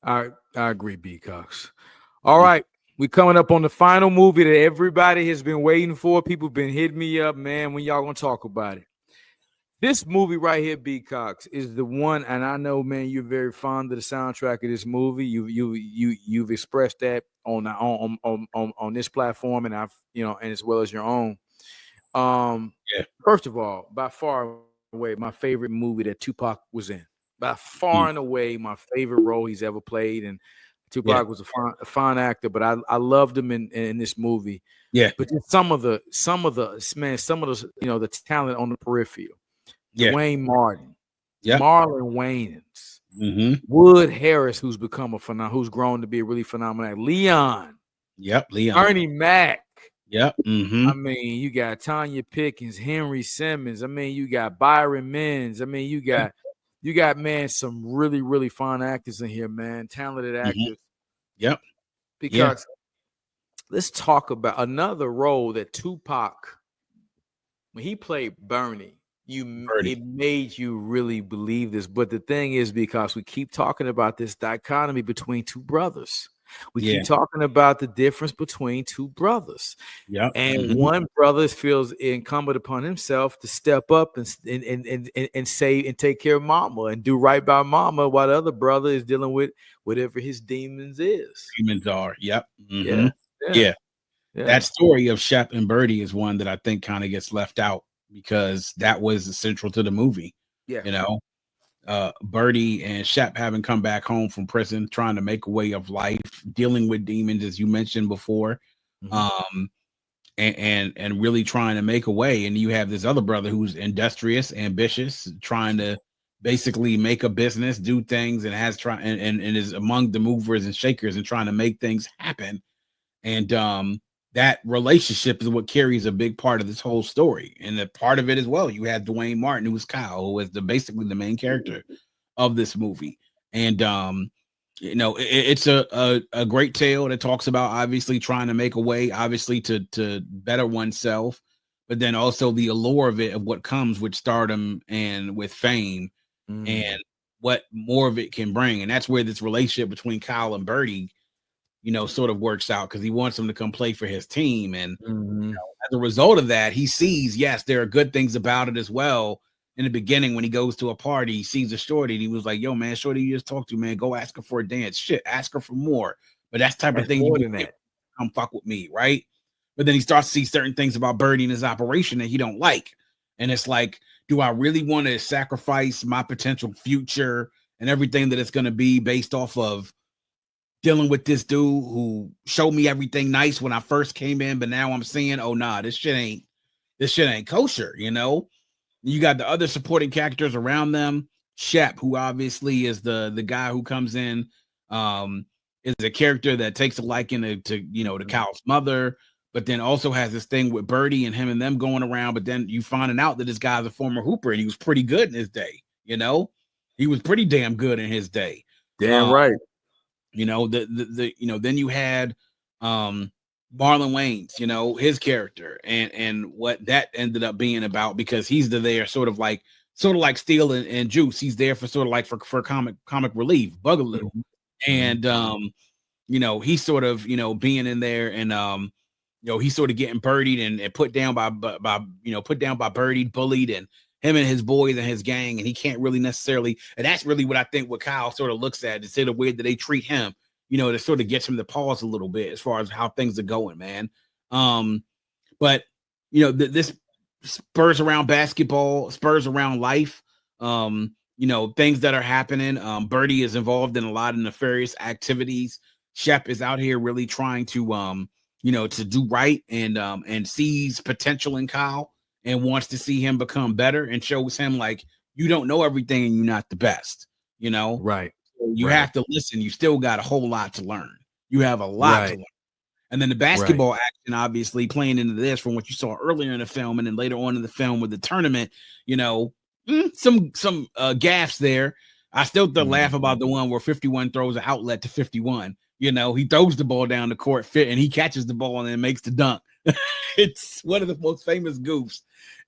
I agree, B Cox. All right. We coming up on the final movie that everybody has been waiting for. People been hitting me up, man. When y'all gonna talk about it? This movie right here, B Cox, is the one, and I know, man, you're very fond of the soundtrack of this movie. You've expressed that on this platform, and I've and as well as your own. Yeah. First of all, by far and away, my favorite movie that Tupac was in. By far Mm. and away, my favorite role he's ever played, and Yeah. Tupac was a fine actor, but I loved him in this movie. Yeah. But just some of the the talent on the peripheral. Yeah. Dwayne Martin, Yep. Marlon Wayans, Mm-hmm. Wood Harris, who's become who's grown to be a really phenomenal. Leon, Yep. Leon. Ernie Mac. Yep. Mm-hmm. I mean, you got Tanya Pickens, Henry Simmons. I mean, you got Byron Mins. I mean, you got man some really really fine actors in here, man, talented Mm-hmm. actors. Yep. Yeah. Because let's talk about another role that Tupac, when he played Bernie, Birdie. it made you really believe this. But the thing is, because we keep talking about this dichotomy between two brothers, we Yeah. keep talking about the difference between two brothers, Yep. and Mm-hmm. one brother feels incumbent upon himself to step up and save and take care of mama and do right by mama, while the other brother is dealing with whatever his demons is. Humans are. Yep. Mm-hmm. Yeah, yeah, Yeah. yeah, That story of Shep and Birdie is one that I think kind of gets left out because that was central to the movie. yeah. You know, Birdie and Shep having come back home from prison, trying to make a way of life, dealing with demons, as you mentioned before, Mhm. and really trying to make a way. And you have this other brother who's industrious, ambitious, trying to basically make a business, do things, and and is among the movers and shakers and trying to make things happen. And that relationship is what carries a big part of this whole story. And a part of it as well, you had Dwayne Martin, who was Kyle, who was basically the main character of this movie. And it's a great tale that talks about obviously trying to make a way, obviously to better oneself, but then also the allure of it, of what comes with stardom and with fame, and what more of it can bring. And that's where this relationship between Kyle and Birdie sort of works out, because he wants him to come play for his team. And as a result of that, he sees, yes, there are good things about it as well. In the beginning, when he goes to a party, he sees a shorty, and he was like, yo, man, shorty you just talked to, man, go ask her for a dance. Shit, ask her for more. But that's the type of thing you more can than get, that. come fuck with me, right? But then he starts to see certain things about Birdie and his operation that he don't like. And it's like, do I really want to sacrifice my potential future and everything that it's going to be based off of dealing with this dude who showed me everything nice when I first came in, but now I'm seeing, oh nah, this shit ain't kosher, You got the other supporting characters around them. Shep, who obviously is the guy who comes in, is a character that takes a liking to Kyle's mother, but then also has this thing with Birdie and him and them going around. But then you finding out that this guy's a former hooper and he was pretty good in his day, he was pretty damn good in his day. Damn right. Then you had Marlon Wayans, his character and what that ended up being about, because he's there sort of like Steel and Juice. He's there for sort of like for comic relief, Bugaloo. And he's sort of being in there, and he's sort of getting birdied and put down by Birdie, bullied, and him and his boys and his gang, and he can't really necessarily, and that's really what I think what Kyle sort of looks at, is the way that they treat him, that sort of gets him to pause a little bit as far as how things are going, man. But this spurs around basketball, spurs around life, things that are happening. Birdie is involved in a lot of nefarious activities. Shep is out here really trying to to do right, and sees potential in Kyle and wants to see him become better, and shows him like, you don't know everything and you're not the best, Right. So you Right. have to listen. You still got a whole lot to learn. You have a lot to learn. And then the basketball action, obviously playing into this from what you saw earlier in the film, and then later on in the film with the tournament, some gaffes there. I still laugh about the one where 51 throws an outlet to 51. He throws the ball down the court fit, and he catches the ball and then makes the dunk. It's one of the most famous goofs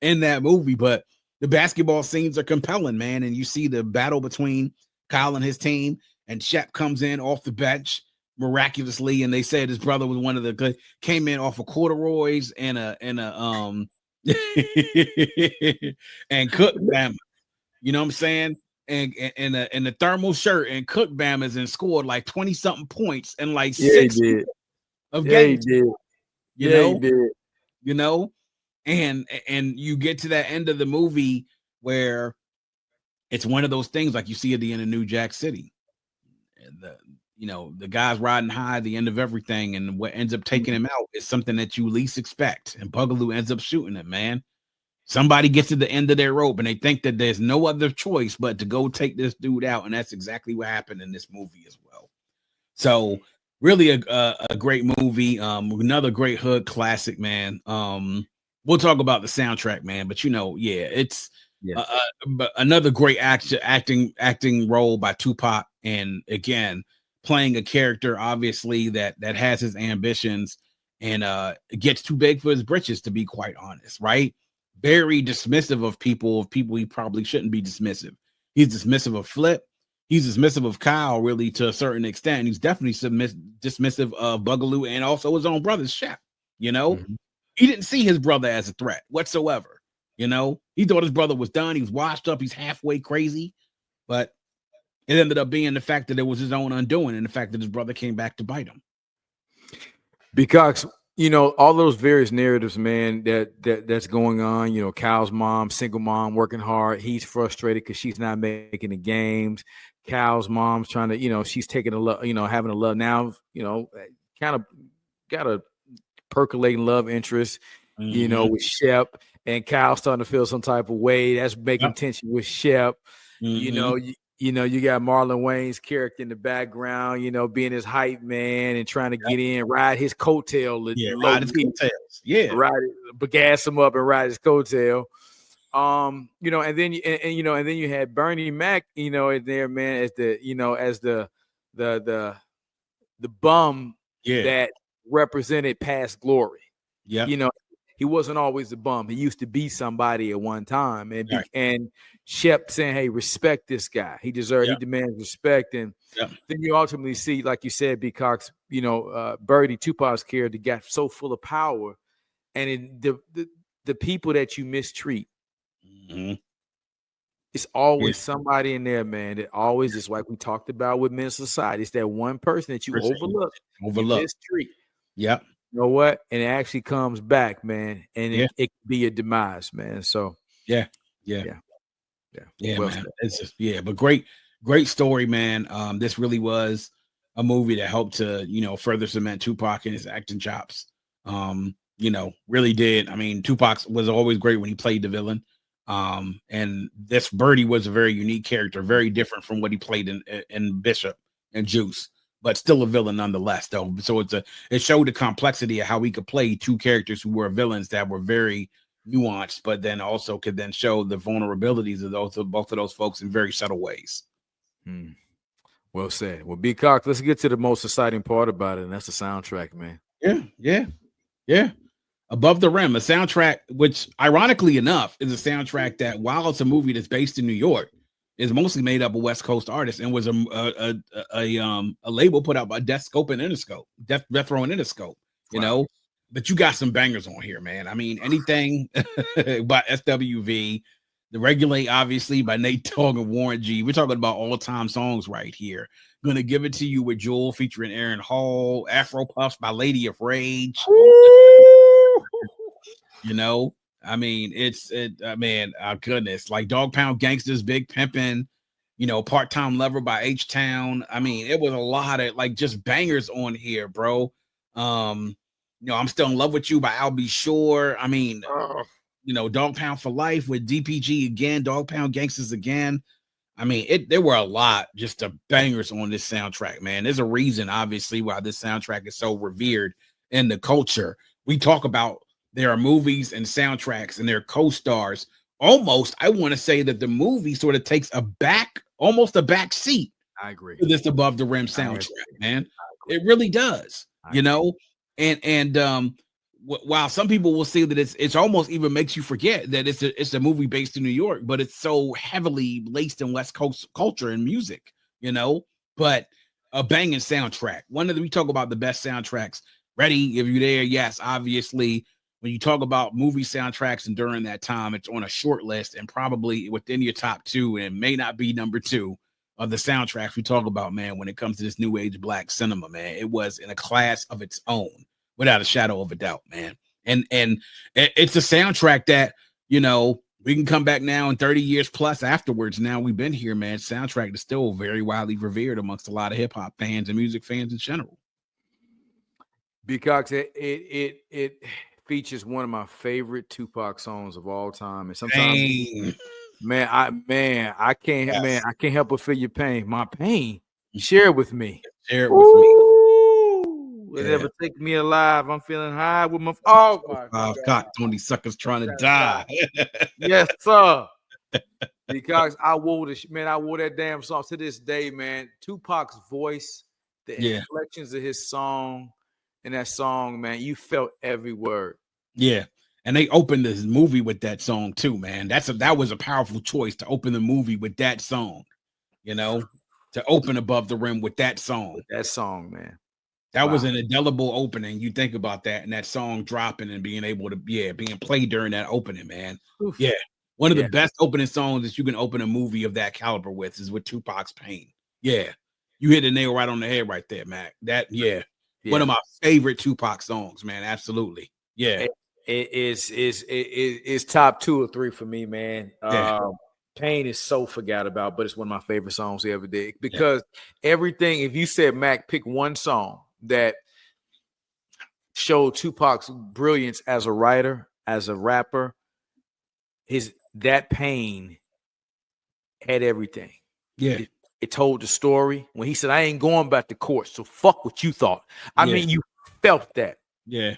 in that movie. But the basketball scenes are compelling, man. And you see the battle between Kyle and his team, and Shep comes in off the bench miraculously, and they said his brother was one of the came in off of corduroys and a and cooked Bama. You know what I'm saying? And a thermal shirt and cooked Bama's and scored like 20 something points and like Yeah, he 6 did. of Yeah, he games. did. You Yeah, know, he did. you know, and you get to that end of the movie where it's one of those things like you see at the end of New Jack City. The guy's riding high at the end of everything, and what ends up taking him out is something that you least expect. And Bugaloo ends up shooting it, man. Somebody gets to the end of their rope and they think that there's no other choice but to go take this dude out. And that's exactly what happened in this movie as well. So really a great movie. Another great hood classic, man. We'll talk about the soundtrack, man, but it's but another great acting role by Tupac. And again, playing a character, obviously that has his ambitions and gets too big for his britches, to be quite honest, right? Very dismissive of people he probably shouldn't be dismissive. He's dismissive of Flip. He's dismissive of Kyle, really, to a certain extent. He's definitely dismissive of Bugaloo and also his own brother, Shep. He didn't see his brother as a threat whatsoever. He thought his brother was done. He was washed up. He's halfway crazy. But it ended up being the fact that it was his own undoing and the fact that his brother came back to bite him. Because all those various narratives, man, that's going on. Kyle's mom, single mom, working hard. He's frustrated because she's not making the games. Kyle's mom's trying to, she's taking a love, having a love now, kind of got a percolating love interest, with Shep, and Kyle's starting to feel some type of way. That's making tension with Shep. You got Marlon Wayne's character in the background, being his hype man and trying to get in, ride his coattail. Ride his coattails. Yeah. But gas him up and ride his coattail. And then you had Bernie Mac, in there, man, as the bum that represented past glory. Yeah. He wasn't always a bum. He used to be somebody at one time, and Shep saying, "Hey, respect this guy. He demands respect." And then you ultimately see, like you said, B. Cox, Birdie, Tupac's character, got so full of power, and the people that you mistreat, it's always somebody in there, man. That always is like we talked about with men's society. It's that one person that you overlook, you mistreat. Yep. You know what? And it actually comes back, man. And it could be a demise, man. So yeah, well, man. It's just but great story, man. This really was a movie that helped to further cement Tupac and his acting chops. Really did. I mean, Tupac was always great when he played the villain. And this Birdie was a very unique character, very different from what he played in Bishop and Juice, but still a villain nonetheless, though. So it showed the complexity of how we could play two characters who were villains that were very nuanced, but then also could then show the vulnerabilities of both of those folks in very subtle ways. Well said. Well, B. Cox, let's get to the most exciting part about it, and that's the soundtrack, man. Yeah. Above the Rim, a soundtrack which, ironically enough, is a soundtrack that, while it's a movie that's based in New York, is mostly made up of West Coast artists and was a label put out by Death Row and Interscope, But you got some bangers on here, man. I mean, anything by SWV, The Regulate, obviously, by Nate Dogg and Warren G. We're talking about all-time songs right here. Gonna Give It to You with Jewel featuring Aaron Hall, Afro Puffs by Lady of Rage. I mean, goodness, like Dog Pound Gangsters, Big Pimpin', Part-Time Lover by H-Town. I mean, it was a lot of like just bangers on here, bro. I'm Still in Love with You by I'll Be Sure. I mean, Dog Pound for Life with DPG again, Dog Pound Gangsters again. I mean, there were a lot just of bangers on this soundtrack, man. There's a reason, obviously, why this soundtrack is so revered in the culture. We talk about there are movies and soundtracks and their co-stars. Almost, I want to say that the movie sort of takes almost a back seat. I agree. To this Above the Rim soundtrack, man. It really does, And while some people will say that it's almost even makes you forget that it's a movie based in New York, but it's so heavily laced in West Coast culture and music, But but a banging soundtrack. We talk about the best soundtracks. Ready? If you're there, yes, obviously. When you talk about movie soundtracks and during that time, it's on a short list and probably within your top 2, and it may not be number 2 of the soundtracks we talk about, man. When it comes to this new age black cinema, man, it was in a class of its own, without a shadow of a doubt, man. And it's a soundtrack that, you know, we can come back now in 30 years plus afterwards. Now we've been here, man. Soundtrack is still very widely revered amongst a lot of hip hop fans and music fans in general. Because it features one of my favorite Tupac songs of all time, and sometimes, I can't help but feel your pain. My pain, share it with me. Share it with me. Will never take me alive. I'm feeling high with my God, Tony suckers trying to die. Yes, sir. Because I wore that damn song to this day, man. Tupac's voice, the inflections of his song, and that song, man, you felt every word. Yeah. And they opened this movie with that song too, man. That was a powerful choice to open the movie with that song, you know, to open Above the Rim with that song. That song, man. That was an indelible opening. You think about that, and that song dropping and being able to, being played during that opening, man. Oof. Yeah. One of the best opening songs that you can open a movie of that caliber with is with Tupac's Pain. Yeah. You hit the nail right on the head right there, Mac. One of my favorite Tupac songs, man. Absolutely. Yeah. It is top 2 or 3 for me, man. Pain is so forgot about, but it's one of my favorite songs he ever did. Because everything, if you said, Mac, pick one song that showed Tupac's brilliance as a writer, as a rapper, that Pain had everything. Yeah. It told the story. When he said, I ain't going back to court, so fuck what you thought. I mean, you felt that. Yeah.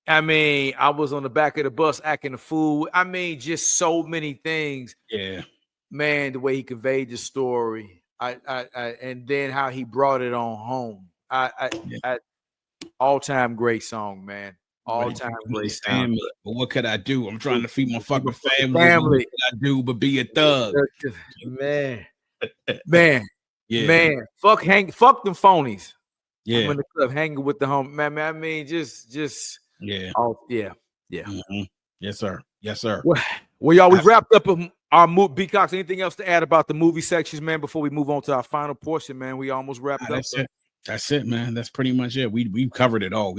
I mean, I was on the back of the bus acting a fool. I mean, just so many things. Yeah. Man, the way he conveyed the story. And then how he brought it on home. All-time great song, man. All-time great song. But what could I do? I'm trying to feed my fucking family. What could I do but be a thug? Man. Man. Fuck them phonies. Yeah. I'm in the club hanging with the home. Man, I mean, just yeah. Oh, yeah. Mm-hmm. Yes, sir. Well, y'all, we've wrapped up our movie. B-Cox, anything else to add about the movie sections, man, before we move on to our final portion, man? We almost wrapped up. That's it, man. That's pretty much it. We've covered it all.